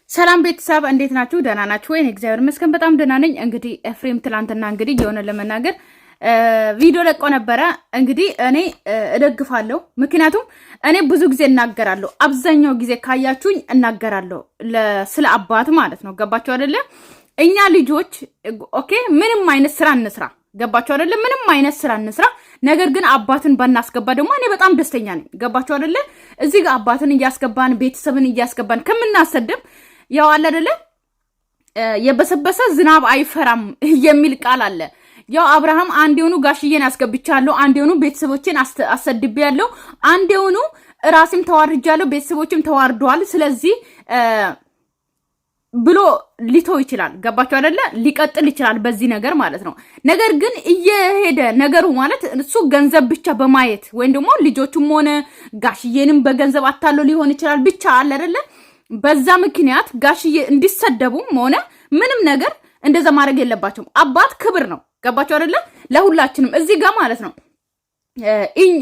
ሰላም ቤተሰብ እንዴት ናችሁ? ደህና ናችሁ ወይ? እግዚአብሔር ይመስገን በጣም ደህና ነኝ። እንግዲህ ኤፍሬም ትላንትና እንግዲህ የሆነ ለመናገር ቪዲዮ ለቆ ነበረ። እንግዲህ እኔ እደግፋለሁ። ምክንያቱም እኔ ብዙ ጊዜ እናገራለሁ፣ አብዛኛው ጊዜ ካያችሁኝ እናገራለሁ ስለ አባት ማለት ነው። ገባችሁ አይደለ? እኛ ልጆች ኦኬ ምንም አይነት ስራ እንስራ፣ ገባችሁ አይደለ? ምንም አይነት ስራ እንስራ፣ ነገር ግን አባትን ባናስገባ ደግሞ እኔ በጣም ደስተኛ ነኝ። ገባችሁ አይደለ? እዚህ ጋር አባትን እያስገባን ቤተሰብን እያስገባን ከምናሰደብ ያው አለ አይደለ የበሰበሰ ዝናብ አይፈራም የሚል ቃል አለ። ያው አብርሃም አንዴውኑ ጋሽዬን አስገብቻለሁ፣ አንዴውኑ ቤተሰቦችን አሰድቤያለሁ፣ አንዴውኑ ራስም ተዋርጃለሁ፣ ቤተሰቦችም ተዋርደዋል። ስለዚህ ብሎ ሊተው ይችላል። ገባችሁ አይደለ? ሊቀጥል ይችላል በዚህ ነገር ማለት ነው። ነገር ግን እየሄደ ነገሩ ማለት እሱ ገንዘብ ብቻ በማየት ወይም ደግሞ ልጆቹም ሆነ ጋሽዬንም በገንዘብ አታሎ ሊሆን ይችላል። ብቻ አለ አይደለ በዛ ምክንያት ጋሽዬ እንዲሰደቡም ሆነ ምንም ነገር እንደዛ ማድረግ የለባቸውም። አባት ክብር ነው። ገባችሁ አይደለ? ለሁላችንም እዚህ ጋር ማለት ነው።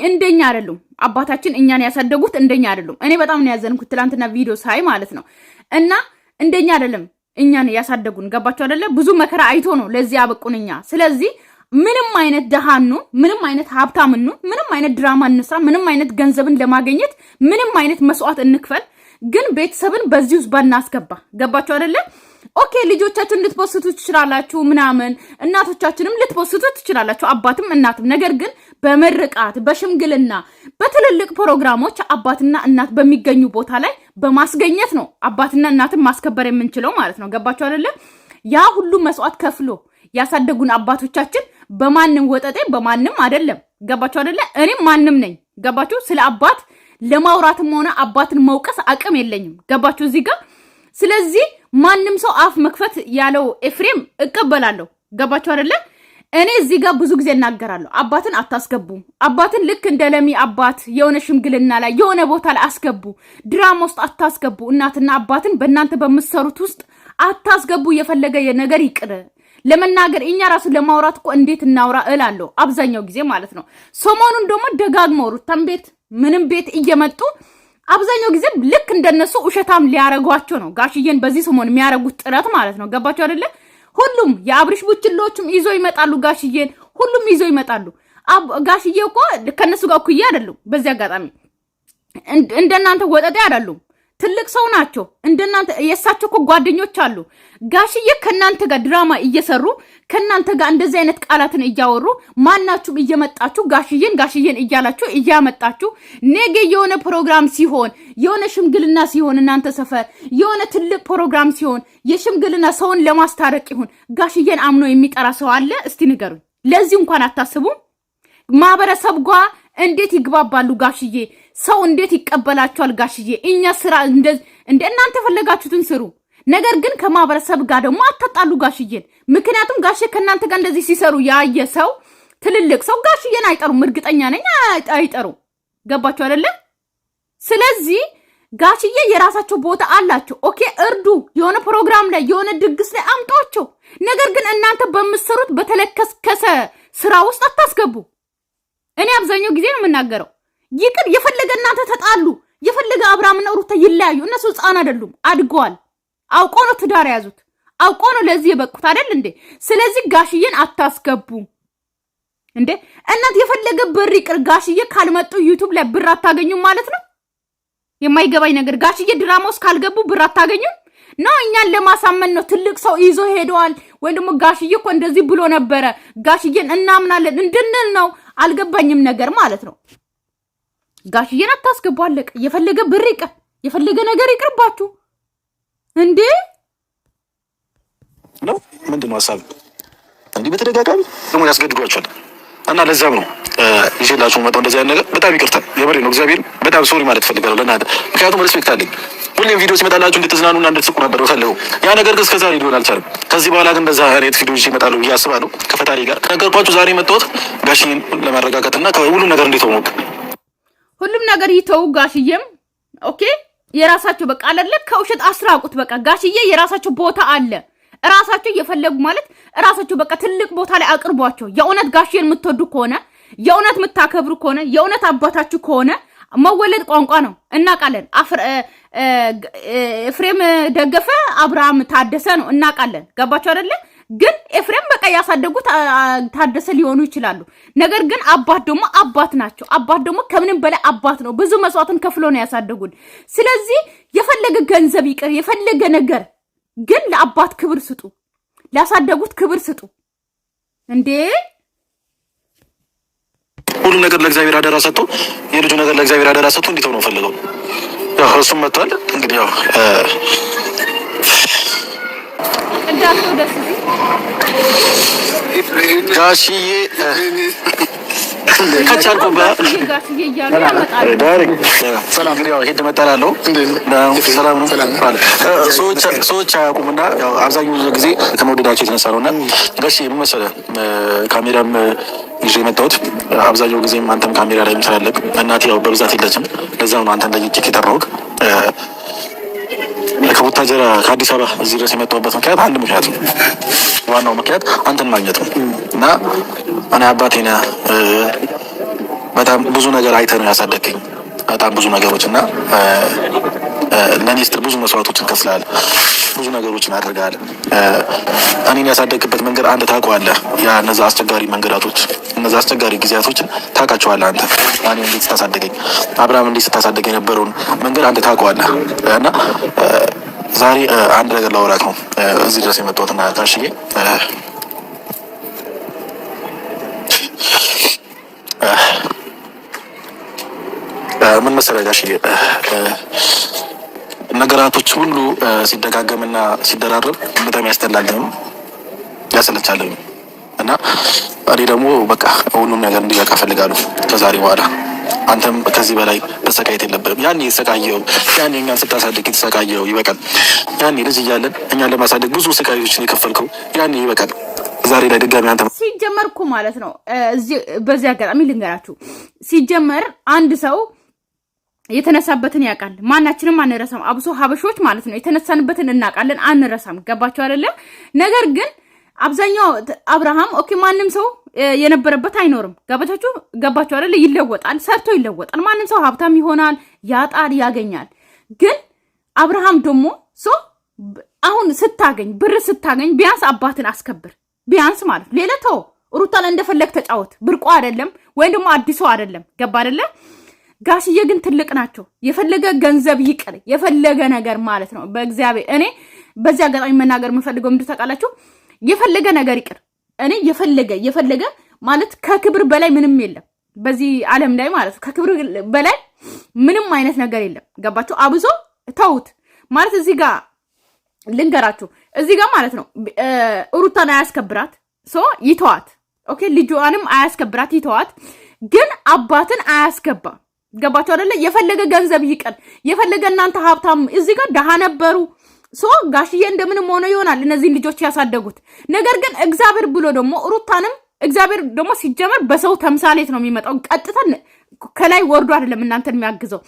እንደኛ አይደሉም። አባታችን እኛን ያሳደጉት እንደኛ አይደሉም። እኔ በጣም ነው ያዘንኩት ትላንትና ቪዲዮ ሳይ ማለት ነው። እና እንደኛ አይደለም እኛን ያሳደጉን። ገባችሁ አይደለ? ብዙ መከራ አይቶ ነው ለዚህ ያበቁን እኛ። ስለዚህ ምንም አይነት ደሃኑ፣ ምንም አይነት ሀብታምኑ፣ ምንም አይነት ድራማ እንስራ፣ ምንም አይነት ገንዘብን ለማግኘት ምንም አይነት መስዋዕት እንክፈል፣ ግን ቤተሰብን በዚህ ውስጥ ባናስገባ። ገባችሁ አይደለ? ኦኬ ልጆቻችሁን ልትፖስቱ ትችላላችሁ፣ ምናምን እናቶቻችንም ልትፖስቱ ትችላላችሁ፣ አባትም እናትም። ነገር ግን በመርቃት በሽምግልና በትልልቅ ፕሮግራሞች አባትና እናት በሚገኙ ቦታ ላይ በማስገኘት ነው አባትና እናትን ማስከበር የምንችለው ማለት ነው። ገባችሁ አይደለ? ያ ሁሉ መስዋዕት ከፍሎ ያሳደጉን አባቶቻችን በማንም ወጠጤ በማንም አይደለም። ገባችሁ አይደለ? እኔም ማንም ነኝ። ገባችሁ? ስለ አባት ለማውራትም ሆነ አባትን መውቀስ አቅም የለኝም። ገባችሁ እዚህ ጋር? ስለዚህ ማንም ሰው አፍ መክፈት ያለው ኤፍሬም እቀበላለሁ። ገባችሁ አይደለ? እኔ እዚህ ጋር ብዙ ጊዜ እናገራለሁ፣ አባትን አታስገቡ። አባትን ልክ እንደ ለሚ አባት የሆነ ሽምግልና ላይ የሆነ ቦታ ላይ አስገቡ፣ ድራማ ውስጥ አታስገቡ። እናትና አባትን በእናንተ በምትሰሩት ውስጥ አታስገቡ። የፈለገ ነገር ይቅር ለመናገር እኛ ራሱ ለማውራት እኮ እንዴት እናውራ እላለሁ አብዛኛው ጊዜ ማለት ነው። ሰሞኑን ደግሞ ደጋግመው ሩታን ቤት ምንም ቤት እየመጡ አብዛኛው ጊዜ ልክ እንደነሱ ውሸታም ሊያረጓቸው ነው ጋሽዬን በዚህ ሰሞን የሚያረጉት ጥረት ማለት ነው። ገባቸው አይደለ? ሁሉም የአብሪሽ ቡችሎችም ይዞ ይመጣሉ ጋሽዬን፣ ሁሉም ይዞ ይመጣሉ። ጋሽዬ እኮ ከነሱ ጋር እኩያ አይደሉም። በዚህ አጋጣሚ እንደናንተ ወጠጤ አይደሉም። ትልቅ ሰው ናቸው። እንደናንተ የሳቸው እኮ ጓደኞች አሉ። ጋሽዬ ከናንተ ጋር ድራማ እየሰሩ ከናንተ ጋር እንደዚህ አይነት ቃላትን እያወሩ ማናችሁም እየመጣችሁ ጋሽዬን እያላችሁ እያመጣችሁ ነገ የሆነ ፕሮግራም ሲሆን የሆነ ሽምግልና ሲሆን እናንተ ሰፈር የሆነ ትልቅ ፕሮግራም ሲሆን የሽምግልና ሰውን ለማስታረቅ ይሁን ጋሽዬን አምኖ የሚጠራ ሰው አለ? እስቲ ንገሩኝ። ለዚህ እንኳን አታስቡም? ማህበረሰብ ጋር እንዴት ይግባባሉ ጋሽዬ? ሰው እንዴት ይቀበላቸዋል ጋሽዬ? እኛ ስራ እንደ እናንተ ፈለጋችሁትን ስሩ፣ ነገር ግን ከማህበረሰብ ጋር ደግሞ አታጣሉ ጋሽዬን። ምክንያቱም ጋሽዬ ከእናንተ ጋር እንደዚህ ሲሰሩ ያየ ሰው ትልልቅ ሰው ጋሽዬን አይጠሩም። እርግጠኛ ነኝ አይጠሩም። ገባችሁ አይደለ? ስለዚህ ጋሽዬ የራሳቸው ቦታ አላቸው። ኦኬ እርዱ፣ የሆነ ፕሮግራም ላይ የሆነ ድግስ ላይ አምጧቸው። ነገር ግን እናንተ በምትሰሩት በተለከሰከሰ ስራ ውስጥ አታስገቡ። እኔ አብዛኛው ጊዜ ነው የምናገረው። ይቅር የፈለገ እናንተ ተጣሉ፣ የፈለገ አብርሃምና ሩታ ይለያዩ፣ እነሱ ህፃን አይደሉም፣ አድገዋል። አውቆ ነው ትዳር ያዙት፣ አውቆ ነው ለዚህ የበቁት አይደል እንዴ? ስለዚህ ጋሽዬን አታስገቡ እንዴ! እናት የፈለገ ብር ይቅር፣ ጋሽዬ ካልመጡ ዩቲዩብ ላይ ብር አታገኙም ማለት ነው። የማይገባኝ ነገር ጋሽዬ ድራማ ውስጥ ካልገቡ ብር አታገኙም ነው? እኛን ለማሳመን ነው። ትልቅ ሰው ይዞ ሄደዋል ወይ ደግሞ ጋሽዬ እኮ እንደዚህ ብሎ ነበረ ጋሽዬን እናምናለን እንድንል ነው። አልገባኝም ነገር ማለት ነው። ጋሽዬን አታስገቡ፣ አለቀ። የፈለገ ብር ይቅር፣ የፈለገ ነገር ይቅርባችሁ እንዴ ነው። ምንድነው ሐሳብ እንዴ? በተደጋጋሚ ደግሞ ያስገድዷቸዋል እና ለዛም ነው ይዤላችሁ መጣው እንደዚህ አይነት ነገር። በጣም ይቅርታ፣ የምሬ ነው። እግዚአብሔር በጣም ሶሪ ማለት ፈልጋለሁ ለእናንተ፣ ምክንያቱም ሪስፔክት አለኝ። ሁሌም ቪዲዮ ሲመጣላችሁ እንድትዝናኑና እንድትስቁ ነበር ፈልገው። ያ ነገር ግን እስከዛሬ ሊሆን አልቻለም። ከዚህ በኋላ ግን እንደዛ አይነት ቪዲዮዎች ይመጣሉ ብዬ አስባለሁ ከፈጣሪ ጋር። ነገርኳችሁ ዛሬ መጣሁት ጋሽዬን ለማረጋጋትና ሁሉም ነገር እንዴት ሆኖ ሁሉም ነገር ይተው። ጋሽዬም ኦኬ የራሳቸው በቃ አለለ ከውሸት አስራቁት። በቃ ጋሽዬ የራሳቸው ቦታ አለ። ራሳቸው እየፈለጉ ማለት ራሳቸው በቃ ትልቅ ቦታ ላይ አቅርቧቸው። የእውነት ጋሽዬን የምትወዱ ከሆነ የእውነት የምታከብሩ ከሆነ የእውነት አባታችሁ ከሆነ መወለድ ቋንቋ ነው እናቃለን። ኤፍሬም ደገፈ አብርሃም ታደሰ ነው እናቃለን። ገባችሁ አይደለ? ግን ኤፍሬም በቃ ያሳደጉት ታደሰ ሊሆኑ ይችላሉ። ነገር ግን አባት ደግሞ አባት ናቸው። አባት ደግሞ ከምንም በላይ አባት ነው። ብዙ መስዋዕትን ከፍሎ ነው ያሳደጉን። ስለዚህ የፈለገ ገንዘብ ይቅር፣ የፈለገ ነገር ግን ለአባት ክብር ስጡ፣ ላሳደጉት ክብር ስጡ። እንዴ ሁሉ ነገር ለእግዚአብሔር አደራ ሰጥቶ የልጁ ነገር ለእግዚአብሔር አደራ ሰጥቶ እንዴት ነው ፈልገው ያው እሱም መጥቷል። እንግዲህ ያው እንዳልኩ ደስ ጋሽዬ ከቻልኩ ጋሽዬ እያሉ ያመጣሉ። ሰላም እንግዲህ ያው ሄድ መጣላለሁ። ሰላም ነው። ሰዎች አያውቁምና ያው አብዛኛው ጊዜ ከመውደዳቸው የተነሳ ነውና ጋሽዬ ምን መሰለህ ካሜራም ይዤ የመጣሁት አብዛኛው ጊዜም አንተም ካሜራ ላይ ምትላለቅ እናቴ ያው በብዛት የለችም። ለዛው ነው አንተን ለይቼ የጠራሁት። ከቡታጀራ ከአዲስ አበባ እዚህ ድረስ የመጣሁበት ምክንያት አንድ ምክንያት ነው። ዋናው ምክንያት አንተን ማግኘት ነው እና እኔ አባቴ ነህ በጣም ብዙ ነገር አይተህ ነው ያሳደገኝ። በጣም ብዙ ነገሮች እና ለእኔ ስትል ብዙ መስዋዕቶችን ከፍለሃል፣ ብዙ ነገሮችን አድርገሃል። እኔን ያሳደግበት መንገድ አንተ ታውቀዋለህ። ያ እነዛ አስቸጋሪ መንገዳቶች፣ እነዛ አስቸጋሪ ጊዜያቶችን ታውቃቸዋለህ አንተ። እኔ እንዴት ስታሳደገኝ፣ አብርሃም እንዴት ስታሳደገ የነበረውን መንገድ አንተ ታውቀዋለህ እና ዛሬ አንድ ነገር ላወራክ ነው እዚህ ድረስ የመጣሁትና ጋሽዬ ምን መሰለህ ጋሽዬ ነገራቶች ሁሉ ሲደጋገምና ሲደራረብ በጣም ያስጠላልም ያሰለቻልም እና እኔ ደግሞ በቃ ሁሉም ነገር እንዲበቃ ፈልጋለሁ ከዛሬ በኋላ። አንተም ከዚህ በላይ መሰቃየት የለብህም። ያኔ የተሰቃየው ያኔ እኛን ስታሳድግ የተሰቃየው ይበቃል። ያኔ ልጅ እያለን እኛን ለማሳደግ ብዙ ስቃዮችን የከፈልከው ያኔ ይበቃል። ዛሬ ላይ ድጋሚ አንተ ሲጀመር እኮ ማለት ነው በዚህ አጋጣሚ ልንገራችሁ። ሲጀመር አንድ ሰው የተነሳበትን ያውቃል። ማናችንም አንረሳም። አብሶ ሀበሾች ማለት ነው የተነሳንበትን እናውቃለን፣ አንረሳም። ገባችሁ አይደለ? ነገር ግን አብዛኛው አብርሃም ኦኬ ማንም ሰው የነበረበት አይኖርም። ገባችሁ አይደለ? ይለወጣል፣ ሰርቶ ይለወጣል። ማንም ሰው ሀብታም ይሆናል፣ ያጣል፣ ያገኛል። ግን አብርሃም ደግሞ አሁን ስታገኝ ብር ስታገኝ ቢያንስ አባትን አስከብር፣ ቢያንስ ማለት ሌላ ተው። ሩታ ላይ እንደፈለግ ተጫወት፣ ብርቆ አይደለም ወይም ደግሞ አዲሱ አይደለም። ገባ አይደለ? ጋሽዬ ግን ትልቅ ናቸው። የፈለገ ገንዘብ ይቅር፣ የፈለገ ነገር ማለት ነው በእግዚአብሔር። እኔ በዚህ አጋጣሚ መናገር የምፈልገው ምንድን ታውቃላችሁ? የፈለገ ነገር ይቅር። እኔ የፈለገ ማለት ከክብር በላይ ምንም የለም በዚህ ዓለም ላይ ማለት ነው። ከክብር በላይ ምንም አይነት ነገር የለም። ገባችሁ? አብዞ ተውት ማለት እዚህ ጋር ልንገራችሁ፣ እዚህ ጋር ማለት ነው ሩታን አያስከብራት ይተዋት። ኦኬ ልጇንም አያስከብራት ይተዋት። ግን አባትን አያስገባ። ገባችሁ አይደለ? የፈለገ ገንዘብ ይቅር፣ የፈለገ እናንተ ሀብታም እዚህ ጋር ደሃ ነበሩ ጋሽዬ እንደምንም ሆነ ይሆናል እነዚህን ልጆች ያሳደጉት። ነገር ግን እግዚአብሔር ብሎ ደግሞ ሩታንም እግዚአብሔር ደግሞ ሲጀመር በሰው ተምሳሌት ነው የሚመጣው። ቀጥተን ከላይ ወርዶ አይደለም እናንተን የሚያግዘው፣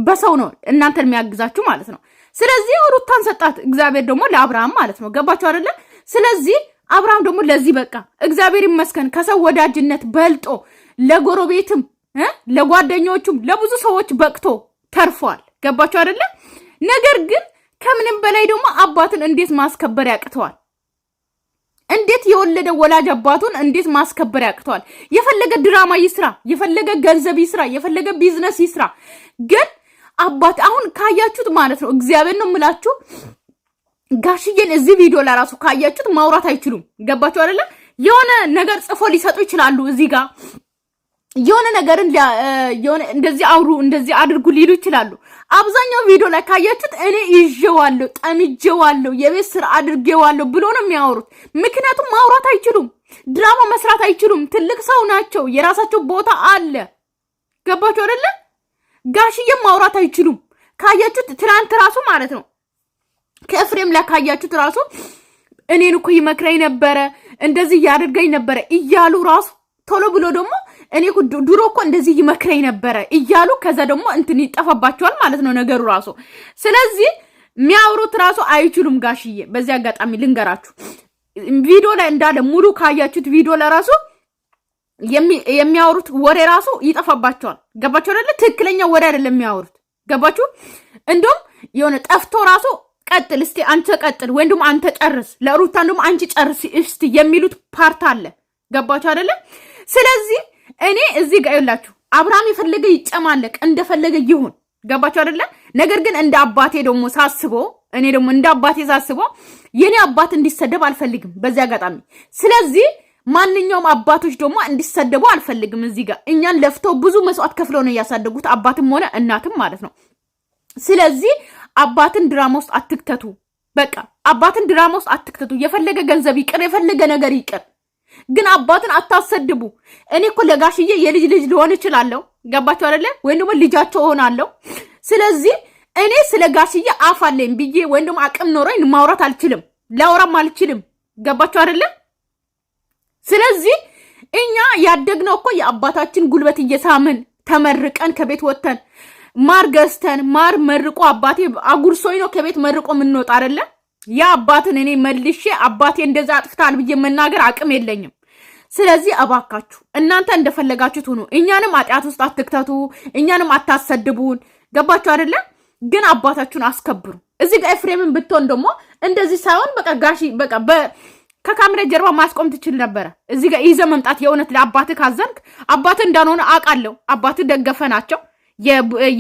በሰው ነው እናንተን የሚያግዛችሁ ማለት ነው። ስለዚህ ሩታን ሰጣት እግዚአብሔር ደግሞ ለአብርሃም ማለት ነው። ገባችሁ አይደለ? ስለዚህ አብርሃም ደግሞ ለዚህ በቃ እግዚአብሔር ይመስገን። ከሰው ወዳጅነት በልጦ ለጎረቤትም ለጓደኞቹም ለብዙ ሰዎች በቅቶ ተርፏል። ገባችሁ አይደለ? ነገር ግን ከምንም በላይ ደግሞ አባትን እንዴት ማስከበር ያቅተዋል? እንዴት የወለደ ወላጅ አባቱን እንዴት ማስከበር ያቅተዋል? የፈለገ ድራማ ይስራ፣ የፈለገ ገንዘብ ይስራ፣ የፈለገ ቢዝነስ ይስራ፣ ግን አባት አሁን ካያችሁት ማለት ነው እግዚአብሔር ነው የምላችሁ ጋሽዬን እዚህ ቪዲዮ ላይ ራሱ ካያችሁት ማውራት አይችሉም። ገባችሁ አይደለ? የሆነ ነገር ጽፎ ሊሰጡ ይችላሉ። እዚህ ጋር የሆነ ነገርን የሆነ እንደዚህ አውሩ እንደዚህ አድርጉ ሊሉ ይችላሉ። አብዛኛው ቪዲዮ ላይ ካያችሁት እኔ ይዤዋለሁ፣ ጠምጄዋለሁ፣ የቤት ስራ አድርጌዋለሁ ብሎ ነው የሚያወሩት። ምክንያቱም ማውራት አይችሉም፣ ድራማ መስራት አይችሉም። ትልቅ ሰው ናቸው፣ የራሳቸው ቦታ አለ። ገባችሁ አይደለ? ጋሽዬም ማውራት አይችሉም። ካያችሁት ትናንት ራሱ ማለት ነው ከኤፍሬም ላይ ካያችሁት ራሱ እኔን እኮ ይመክረኝ ነበረ እንደዚህ ያደርገኝ ነበረ እያሉ ራሱ ቶሎ ብሎ ደግሞ እኔ እኮ ድሮ እኮ እንደዚህ ይመክረኝ ነበረ እያሉ ከዛ ደግሞ እንትን ይጠፋባቸዋል ማለት ነው ነገሩ ራሱ። ስለዚህ የሚያወሩት ራሱ አይችሉም ጋሽዬ። በዚህ አጋጣሚ ልንገራችሁ ቪዲዮ ላይ እንዳለ ሙሉ ካያችሁት ቪዲዮ ላይ ራሱ የሚያወሩት ወሬ ራሱ ይጠፋባቸዋል። ገባችሁ አይደለ? ትክክለኛ ወሬ አይደለም የሚያወሩት። ገባችሁ? እንደውም የሆነ ጠፍቶ ራሱ ቀጥል እስቲ አንተ ቀጥል ወይም ደግሞ አንተ ጨርስ፣ ለሩታን ደግሞ አንቺ ጨርስ እስቲ የሚሉት ፓርት አለ። ገባችሁ አይደለ? ስለዚህ እኔ እዚህ ጋር ይላችሁ አብርሃም የፈለገ ይጨማለቅ እንደፈለገ ይሁን። ገባችሁ አይደለ? ነገር ግን እንደ አባቴ ደግሞ ሳስበው እኔ ደግሞ እንደ አባቴ ሳስበው የኔ አባት እንዲሰደብ አልፈልግም በዚህ አጋጣሚ። ስለዚህ ማንኛውም አባቶች ደግሞ እንዲሰደቡ አልፈልግም። እዚህ ጋር እኛን ለፍተው ብዙ መስዋዕት ከፍለው ነው ያሳደጉት አባትም ሆነ እናትም ማለት ነው። ስለዚህ አባትን ድራማ ውስጥ አትክተቱ። በቃ አባትን ድራማ ውስጥ አትክተቱ። የፈለገ ገንዘብ ይቅር፣ የፈለገ ነገር ይቅር፣ ግን አባትን አታሰድቡ። እኔ እኮ ለጋሽዬ የልጅ ልጅ ሊሆን እችላለሁ። ገባችሁ አይደለ? ወይም ደግሞ ልጃቸው ሆናለሁ። ስለዚህ እኔ ስለ ጋሽዬ አፍ አለኝ ብዬ ወይም ደግሞ አቅም ኖሮኝ ማውራት አልችልም፣ ላውራም አልችልም። ገባችሁ አይደለ? ስለዚህ እኛ ያደግነው እኮ የአባታችን ጉልበት እየሳምን ተመርቀን ከቤት ወጥተን ማር ገዝተን ማር መርቆ አባቴ አጉርሶኝ ነው ከቤት መርቆ የምንወጣ አይደለ? ያ አባትን እኔ መልሼ አባቴ እንደዛ አጥፍታል ብዬ መናገር አቅም የለኝም። ስለዚህ እባካችሁ እናንተ እንደፈለጋችሁት ሁኑ። እኛንም ኃጢአት ውስጥ አትክተቱ፣ እኛንም አታሰድቡን። ገባችሁ አይደለ? ግን አባታችሁን አስከብሩ። እዚህ ጋር ኤፍሬምን ብትሆን ደግሞ እንደዚህ ሳይሆን በቃ ጋሺ በቃ ከካሜራ ጀርባ ማስቆም ትችል ነበረ። እዚህ ጋር ይዘ መምጣት የእውነት ለአባትህ ካዘንክ አባትህ እንዳልሆነ አውቃለሁ። አባትህ ደገፈ ናቸው።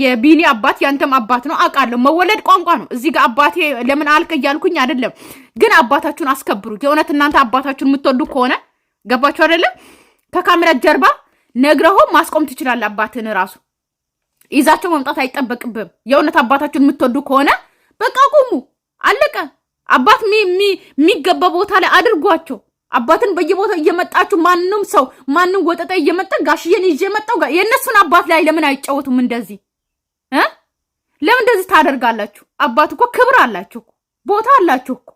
የቢኒ አባት ያንተም አባት ነው አውቃለሁ። መወለድ ቋንቋ ነው። እዚህ ጋር አባቴ ለምን አልክ እያልኩኝ አይደለም፣ ግን አባታችሁን አስከብሩ። የእውነት እናንተ አባታችሁን የምትወዱ ከሆነ ገባችሁ አይደለም? ከካሜራ ጀርባ ነግረው ማስቆም ትችላለህ። አባትህን ራሱ ይዛቸው መምጣት አይጠበቅብም። የእውነት አባታችሁን የምትወዱ ከሆነ በቃ ቁሙ፣ አለቀ። አባት የሚገባ ቦታ ላይ አድርጓቸው። አባትን በየቦታው እየመጣችሁ ማንም ወጠጠ እየመጣ ጋሽዬን ይዤ መጣው የእነሱን አባት ላይ ለምን አይጫወቱም? እንደዚህ ለምን እንደዚህ ታደርጋላችሁ? አባት እኮ ክብር አላችሁ፣ ቦታ አላችሁ እኮ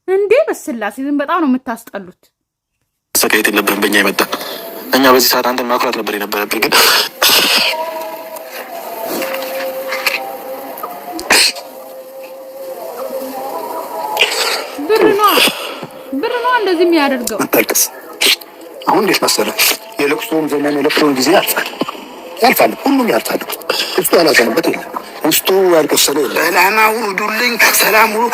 እንዴ! በስላሴ ዝም በጣም ነው የምታስጠሉት። ሰካይት የለብንም በእኛ ይመጣ እኛ በዚህ ሰዓት አንተን ማኩራት ነበር የነበረብን ግን ብር ነው እንደዚህ የሚያደርገው። አታልቅስ። አሁን እንዴት መሰለህ የለቅሶም ዘመን የለቅሶም ጊዜ ያልፋል፣ ሁሉም ያልፋል። ውስጡ ያላዘነበት የለም፣ ውስጡ ያልቆሰለ የለም። ሰላም አውርዱልኝ፣ ሰላም ሁሉ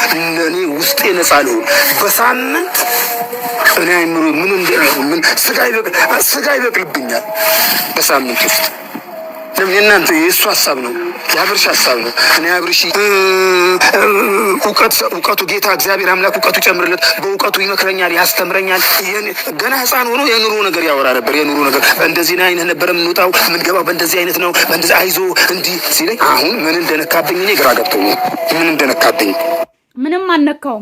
እኔ ውስጤ ነጻ ነው። በሳምንት እኔ አይምሮ ምን ስጋ ይበቅልብኛል በሳምንት ውስጥ። ለምን የእናንተ የእሱ ሀሳብ ነው፣ የአብርሽ ሀሳብ ነው። እኔ አብርሽ እውቀቱ ጌታ እግዚአብሔር አምላክ እውቀቱ ጨምርለት፣ በእውቀቱ ይመክረኛል፣ ያስተምረኛል። ገና ሕፃን ሆኖ የኑሮ ነገር ያወራ ነበር። የኑሮ ነገር እንደዚህ አይነት ነበር የምንወጣው የምንገባው፣ በእንደዚህ አይነት ነው፣ በእንደዚህ አይዞ እንዲህ ሲለኝ አሁን ምን እንደነካብኝ እኔ ግራ ገብቶኛል። ምን እንደነካብኝ ምንም አነካው።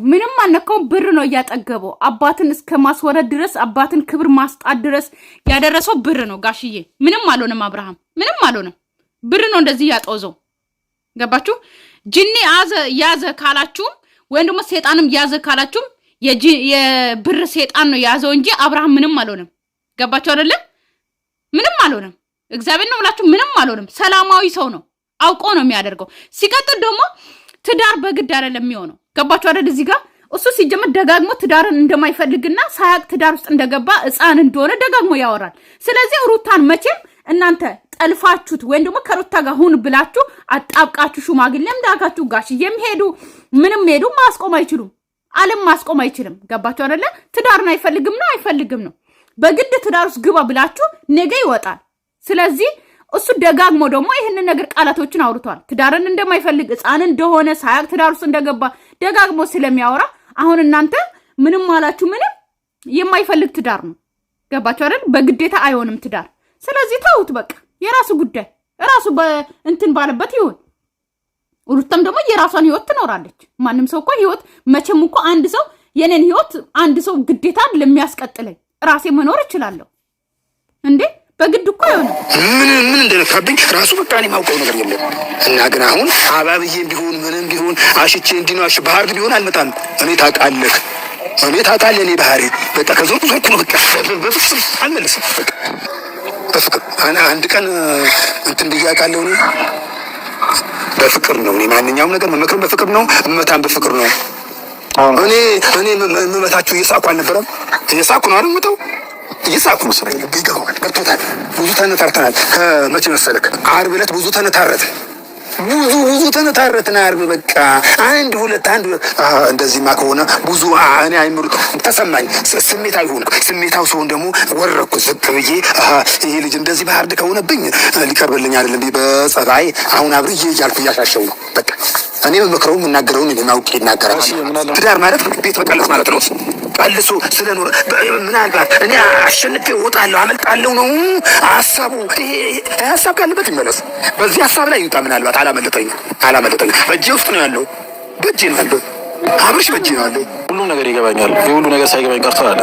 ብር ነው እያጠገበው አባትን እስከ ማስወረድ ድረስ አባትን ክብር ማስጣት ድረስ ያደረሰው ብር ነው። ጋሽዬ ምንም አልሆነም፣ አብርሃም ምንም አልሆነም። ብር ነው እንደዚህ ያጦዘው። ገባችሁ? ጅኒ ያዘ ካላችሁም ወይም ደግሞ ሰይጣንም ያዘ ካላችሁም የብር ሰይጣን ነው ያዘው እንጂ አብርሃም ምንም አልሆነም። ገባችሁ አይደለ? ምንም አልሆነም። እግዚአብሔር ነው ብላችሁ ምንም አልሆነም። ሰላማዊ ሰው ነው፣ አውቆ ነው የሚያደርገው። ሲቀጥል ደግሞ ትዳር በግድ አይደለም የሚሆነው። ገባችሁ አይደል? እዚህ ጋር እሱ ሲጀምር ደጋግሞ ትዳርን እንደማይፈልግና ሳያቅ ትዳር ውስጥ እንደገባ ሕፃን እንደሆነ ደጋግሞ ያወራል። ስለዚህ ሩታን መቼም እናንተ ጠልፋችሁት ወይም ደግሞ ከሩታ ጋር ሁን ብላችሁ አጣብቃችሁ ሽማግሌም ዳጋችሁ ጋሽዬም ሄዱ ምንም ሄዱ ማስቆም አይችሉም። ዓለም ማስቆም አይችልም። ገባችሁ አይደለ? ትዳርን አይፈልግም ነው። በግድ ትዳር ውስጥ ግባ ብላችሁ ነገ ይወጣል። ስለዚህ እሱ ደጋግሞ ደግሞ ይህንን ነገር ቃላቶችን አውርቷል። ትዳርን እንደማይፈልግ ሕፃን እንደሆነ ሳያቅ ትዳር ውስጥ እንደገባ ደጋግሞ ስለሚያወራ አሁን እናንተ ምንም አላችሁ ምንም የማይፈልግ ትዳር ነው። ገባችሁ አይደል? በግዴታ አይሆንም ትዳር። ስለዚህ ተውት በቃ፣ የራሱ ጉዳይ ራሱ በእንትን ባለበት ይሁን። ሩታም ደግሞ የራሷን ህይወት ትኖራለች። ማንም ሰው እኮ ህይወት መቼም እኮ አንድ ሰው የኔን ህይወት አንድ ሰው ግዴታ ለሚያስቀጥለኝ ራሴ መኖር እችላለሁ እንዴ? በግድ እኮ አይሆንም። ምን እንደነካብኝ ራሱ በቃ እኔ ማውቀው ነገር የለም። እና ግን አሁን አባብዬም ቢሆን ምንም ቢሆን አሽቼ እንዲኗሽ ባህር ቢሆን አልመጣም። እኔ ታውቃለህ እኔ ባህሪ በቃ ከዞርኩ ነው። በቃ በፍጹም አልመለስም። በፍቅር አንድ ቀን እንትን ብዬ አውቃለሁ። እኔ በፍቅር ነው። እኔ ማንኛውም ነገር መመክርም በፍቅር ነው፣ እመታም በፍቅር ነው። እኔ የምመታችሁ እየሳኩ አልነበረም? እየሳኩ ነው አይደል? እየሳኩ መሰለኝ ይገባዋል። ገብቶታል። ብዙ ተነታርተናል። ከመቼ መሰለክ ዓርብ ዕለት ብዙ ተነታረትን ብዙ ተነታረትን። ዓርብ በቃ አንድ ሁለት እንደዚህማ ከሆነ ብዙ እኔ አይምሩ ተሰማኝ። ስሜታዊ ሆንኩ። ስሜታው ሰውን ደግሞ ወረኩ ዝቅ ብዬ ይሄ ልጅ እንደዚህ ባህርድ ከሆነብኝ ሊቀርብልኝ አይደለም በጸባይ አሁን አብርዬ እያልኩ እያሻሸው ነው በቃ እኔ በመክረው የምናገረውን እኔ ማውቄ ይናገራል። ትዳር ማለት ቤት መቀለስ ማለት ነው። ቀልሶ ስለኖረ ምናልባት እኔ አሸንፌ እወጣለሁ አመልጣለሁ ነው ሀሳቡ። ይሄ ሀሳብ ካለበት ይመለስ። በዚህ ሀሳብ ላይ ይውጣ። ምናልባት አላመለጠኝ በእጄ ውስጥ ነው ያለው። በእጄ ነው ያለው። አብርሽ በእጄ ነው ያለው። ሁሉም ነገር ይገባኛል። የሁሉ ነገር ሳይገባኝ ቀርቶ አለ።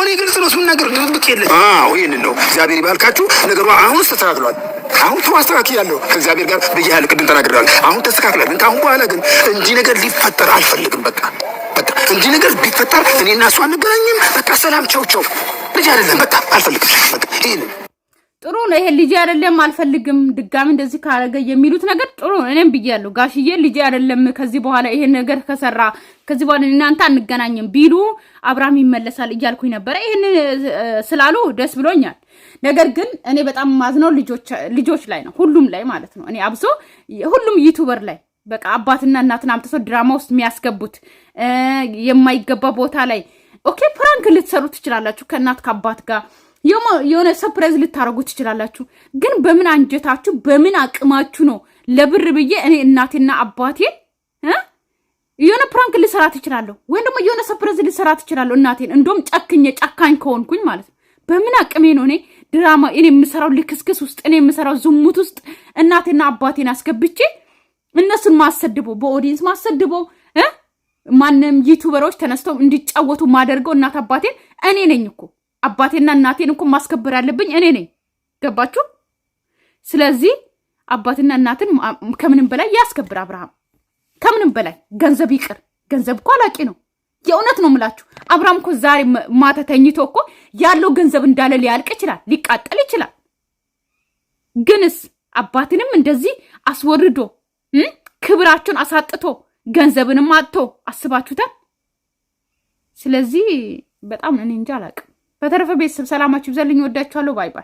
እኔ ግልጽ ነው ስናገር ድብቅ የለኝ። ይህንን ነው እግዚአብሔር ይባርካችሁ። ነገሩ አሁን ተስተካክሏል። አሁን ተስተካክያለሁ ከእግዚአብሔር ጋር ብያለሁ። ቅድም ተናግሬያለሁ። አሁን ተስተካክሏል። ግን ከአሁን በኋላ ግን እንዲህ ነገር ሊፈጠር አልፈልግም። በቃ እንዲህ ነገር ቢፈጠር እኔና እሱ አንገናኝም። በቃ ሰላም ቸው ልጅ አይደለም በቃ አልፈልግም። በቃ ይሄን ጥሩ ነው። ይሄ ልጅ አይደለም አልፈልግም ድጋሚ እንደዚህ ካረገ የሚሉት ነገር ጥሩ ነው። እኔም ብያለሁ ጋሽዬ ልጅ አይደለም ከዚህ በኋላ ይሄን ነገር ከሰራ ከዚህ በኋላ እናንተ አንገናኝም ቢሉ አብርሃም ይመለሳል እያልኩኝ ነበር። ይሄን ስላሉ ደስ ብሎኛል። ነገር ግን እኔ በጣም ማዝነው ልጆች ላይ ነው፣ ሁሉም ላይ ማለት ነው። እኔ አብሶ ሁሉም ዩቲዩበር ላይ በቃ አባትና እናትን አምጥተው ድራማ ውስጥ የሚያስገቡት የማይገባ ቦታ ላይ ኦኬ ፕራንክ ልትሰሩ ትችላላችሁ ከእናት ከአባት ጋር የሆነ ሰርፕራይዝ ልታረጉ ትችላላችሁ። ግን በምን አንጀታችሁ በምን አቅማችሁ ነው ለብር ብዬ እኔ እናቴና አባቴ የሆነ ፕራንክ ልሰራ ትችላለሁ ወይም ደግሞ የሆነ ሰርፕራይዝ ልሰራ ትችላለሁ እናቴን እንደውም ጨካኝ ከሆንኩኝ ማለት ነው። በምን አቅሜ ነው እኔ ድራማ እኔ የምሰራው ልክስክስ ውስጥ እኔ የምሰራው ዝሙት ውስጥ እናቴና አባቴን አስገብቼ እነሱን ማሰድበው በኦዲየንስ ማሰድበው ማንም ዩቲዩበሮች ተነስተው እንዲጫወቱ ማደርገው እናት አባቴን እኔ ነኝ እኮ አባቴና እናቴን እኮ ማስከበር ያለብኝ እኔ ነኝ። ገባችሁ? ስለዚህ አባትና እናትን ከምንም በላይ ያስከብር አብርሃም። ከምንም በላይ ገንዘብ ይቅር። ገንዘብ እኮ አላቂ ነው። የእውነት ነው የምላችሁ። አብርሃም እኮ ዛሬ ማታ ተኝቶ እኮ ያለው ገንዘብ እንዳለ ሊያልቅ ይችላል፣ ሊቃጠል ይችላል። ግንስ አባትንም እንደዚህ አስወርዶ ክብራቸውን አሳጥቶ ገንዘብንም አጥቶ አስባችሁታል? ስለዚህ በጣም እኔ እንጃ አላቅም። በተረፈ ቤተሰብ ሰላማችሁ ይብዛልኝ። ወዳችኋለሁ። ባይ ባይ።